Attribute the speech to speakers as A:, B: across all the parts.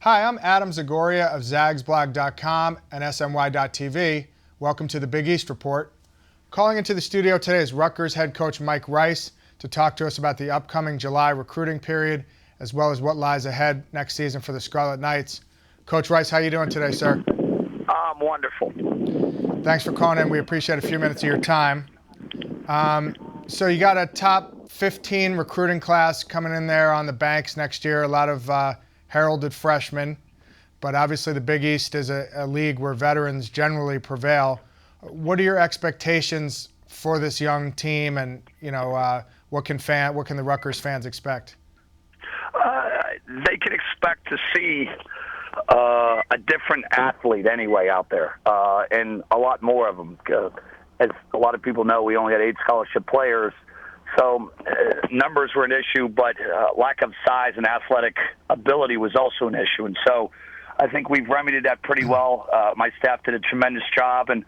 A: Hi, I'm Adam Zagoria of zagsblog.com and sny.tv. Welcome to the Big East Report. Calling into the studio today is Rutgers head coach Mike Rice to talk to us about the upcoming July recruiting period, as well as what lies ahead next season for the Scarlet Knights. Coach Rice, how are you doing today, sir?
B: I'm wonderful.
A: Thanks for calling in. We appreciate a few minutes of your time. So you got a top 15 recruiting class coming in there on the banks next year, a lot of heralded freshmen, but obviously the Big East is a league where veterans generally prevail. What are your expectations for this young team, and what can the Rutgers fans expect?
B: They can expect to see a different athlete anyway out there, and a lot more of them. As a lot of people know, we only had 8 scholarship players, so numbers were an issue, but lack of size and athletic ability was also an issue. And so I think we've remedied that pretty well. My staff did a tremendous job. And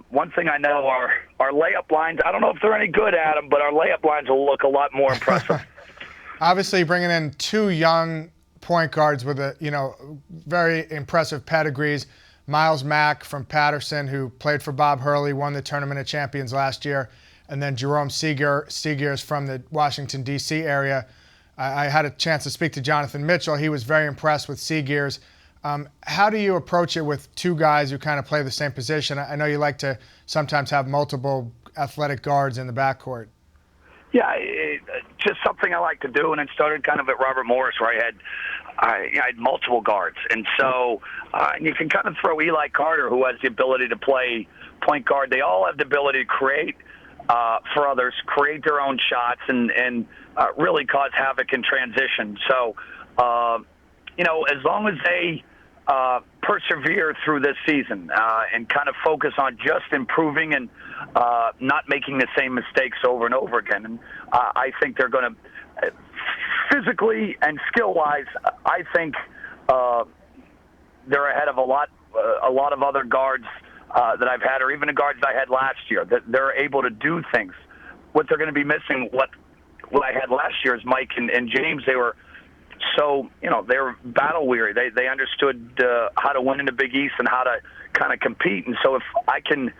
B: one thing I know, our layup lines, I don't know if they're any good, Adam, but our layup lines will look a lot more impressive.
A: Obviously, bringing in 2 young point guards with very impressive pedigrees. Myles Mack from Patterson, who played for Bob Hurley, won the Tournament of Champions last year, and then Jerome Seagears from the Washington, D.C. area. I had a chance to speak to Jonathan Mitchell. He was very impressed with Seagears. How do you approach it with 2 guys who kind of play the same position? I know you like to sometimes have multiple athletic guards in the backcourt.
B: Yeah, just something I like to do, and it started kind of at Robert Morris, where I had multiple guards, and so you can kind of throw Eli Carter, who has the ability to play point guard. They all have the ability to create for others, create their own shots, and really cause havoc in transition. So, as long as they persevere through this season and kind of focus on just improving and not making the same mistakes over and over again. And I think they're going to, physically and skill-wise, I think they're ahead of a lot of other guards that I've had, or even the guards I had last year. That they're able to do things. What they're going to be missing, what I had last year, is Mike and James. They were they were battle weary. They understood how to win in the Big East and how to kind of compete. And so if I can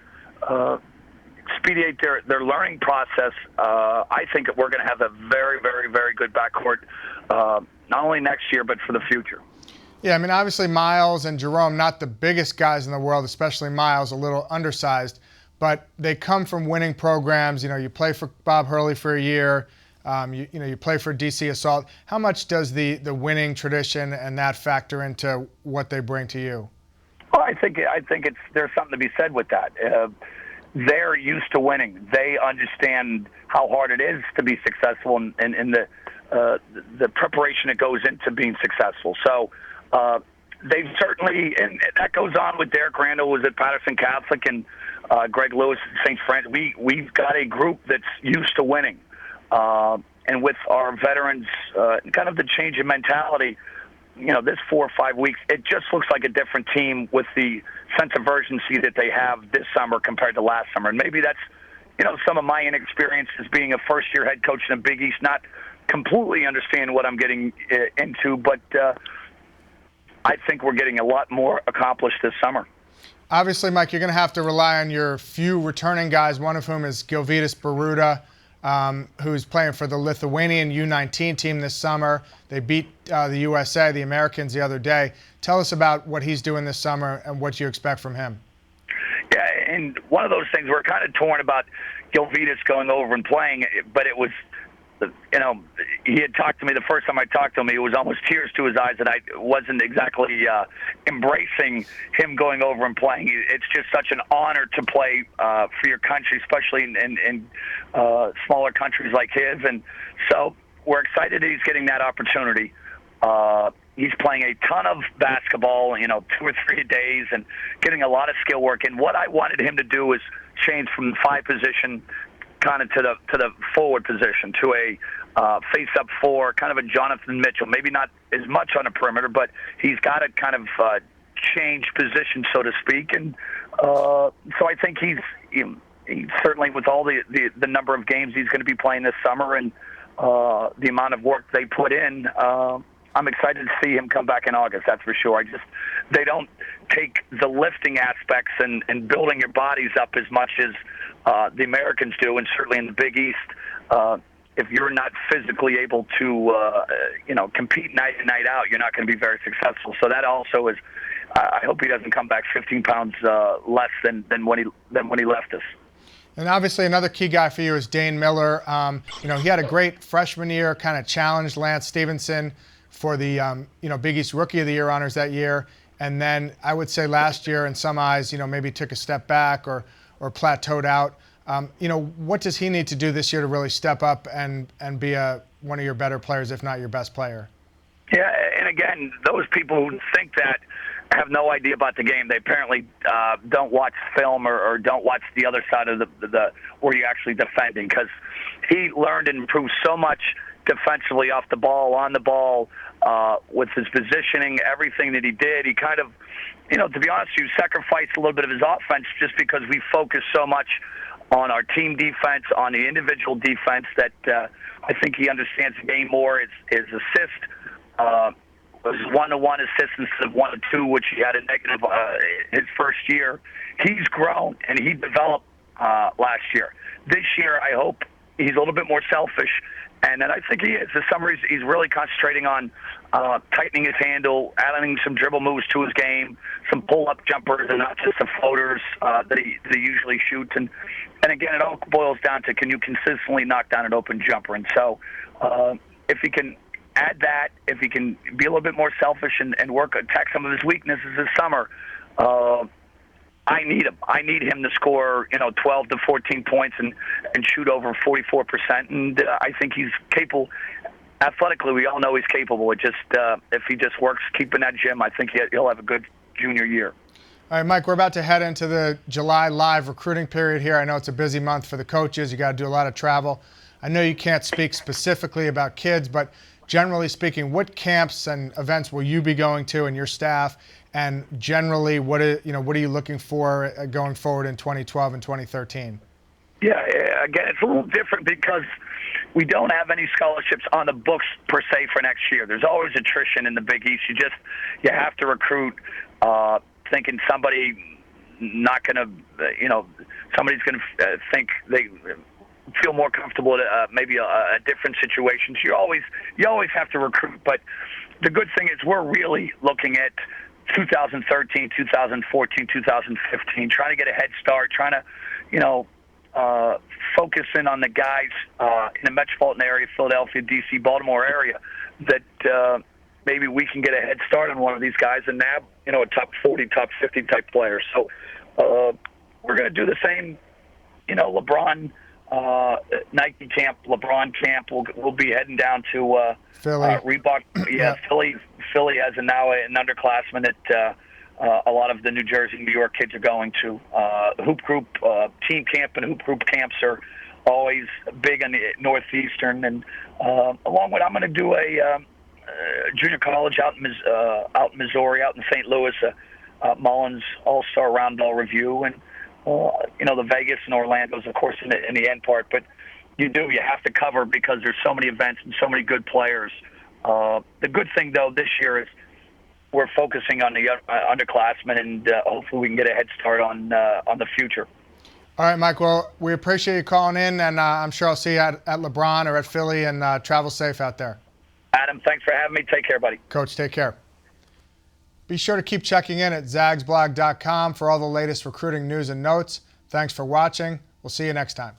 B: expedite their learning process, I think we're going to have a very, very, very good backcourt, not only next year, but for the future.
A: Yeah, I mean, obviously Myles and Jerome, not the biggest guys in the world, especially Myles, a little undersized, but they come from winning programs. You play for Bob Hurley for a year. You play for DC Assault. How much does the winning tradition and that factor into what they bring to you?
B: Well, I think there's something to be said with that. They're used to winning. They understand how hard it is to be successful in the preparation that goes into being successful. So they've certainly, and that goes on with Derek Randall, who was at Patterson Catholic, and Greg Lewis at St. Francis. We've got a group that's used to winning. And with our veterans, kind of the change in mentality, this 4 or 5 weeks, it just looks like a different team with the sense of urgency that they have this summer compared to last summer. And maybe that's, some of my inexperience as being a first-year head coach in the Big East, not completely understand what I'm getting into, but I think we're getting a lot more accomplished this summer.
A: Obviously, Mike, you're going to have to rely on your few returning guys, one of whom is Gilvydas Baruta, who's playing for the Lithuanian U19 team this summer. They beat the USA, the Americans, the other day. Tell us about what he's doing this summer and what you expect from him.
B: Yeah, and one of those things, we're kind of torn about Gilvydas going over and playing, but it was, he had talked to me the first time I talked to him. It was almost tears to his eyes that I wasn't exactly embracing him going over and playing. It's just such an honor to play for your country, especially in smaller countries like his. And so we're excited that he's getting that opportunity. He's playing a ton of basketball, 2 or 3 days, and getting a lot of skill work. And what I wanted him to do was change from the 5 position kind of to the forward position, to a face-up 4, kind of a Jonathan Mitchell. Maybe not as much on the perimeter, but he's got to kind of change position, so to speak. And so I think he's certainly, with all the number of games he's going to be playing this summer and the amount of work they put in, I'm excited to see him come back in August. That's for sure. They don't take the lifting aspects and building your bodies up as much as the Americans do, and certainly in the Big East. If you're not physically able to, compete night in, night out, you're not going to be very successful. So that also is. I hope he doesn't come back 15 pounds less than when he left us.
A: And obviously another key guy for you is Dane Miller. He had a great freshman year, kind of challenged Lance Stevenson for the Big East Rookie of the Year honors that year. And then I would say last year, in some eyes, maybe took a step back or plateaued out. What does he need to do this year to really step up and be one of your better players, if not your best player?
B: Yeah, and again, those people who think that have no idea about the game. They apparently don't watch film or don't watch the other side of the where you're actually defending, because he learned and improved so much defensively, off the ball, on the ball, with his positioning, everything that he did. He kind of, to be honest, you sacrificed a little bit of his offense just because we focus so much on our team defense, on the individual defense, that I think he understands the game more. His assist was 1-to-1 assists instead of 1-to-2, which he had a negative his first year. He's grown and he developed last year. This year, I hope he's a little bit more selfish, and then I think he is. This summer, he's really concentrating on tightening his handle, adding some dribble moves to his game, some pull-up jumpers, and not just the floaters that he usually shoots. And again, it all boils down to, can you consistently knock down an open jumper? And so if he can add that, if he can be a little bit more selfish and attack some of his weaknesses this summer, I need him. I need him to score, 12 to 14 points and shoot over 44%. And I think he's capable. Athletically, we all know he's capable. It just if he just works keeping that gym, I think he'll have a good junior year.
A: All right, Mike, we're about to head into the July live recruiting period here. I know it's a busy month for the coaches. You got to do a lot of travel. I know you can't speak specifically about kids, but generally speaking, what camps and events will you be going to and your staff? And generally, what are you looking for going forward in 2012 and 2013?
B: Yeah, again, it's a little different because we don't have any scholarships on the books per se for next year. There's always attrition in the Big East. You have to recruit thinking somebody not going to, somebody's going to think they feel more comfortable at maybe a different situation. So you always have to recruit. But the good thing is we're really looking at 2013, 2014, 2015, trying to get a head start, trying to, focus in on the guys in the metropolitan area, Philadelphia, D.C., Baltimore area, that maybe we can get a head start on one of these guys and nab, a top 40, top 50 type player. So we're going to do the same, LeBron Nike camp, LeBron camp. We'll be heading down to
A: Philly.
B: Reebok. Yeah, Philly has now an underclassman that a lot of the New Jersey, New York kids are going to. Hoop group, team camp and hoop group camps are always big in the Northeastern. And along with, I'm going to do a junior college out in Missouri, out in St. Louis, Mullins All-Star Round Ball Review. And the Vegas and Orlando's, of course, in the end part. But you have to cover because there's so many events and so many good players. The good thing, though, this year is we're focusing on the underclassmen, and hopefully we can get a head start on the future.
A: All right, Mike. Well, we appreciate you calling in, and I'm sure I'll see you at LeBron or at Philly, and travel safe out there.
B: Adam, thanks for having me. Take care, buddy.
A: Coach, take care. Be sure to keep checking in at zagsblog.com for all the latest recruiting news and notes. Thanks for watching. We'll see you next time.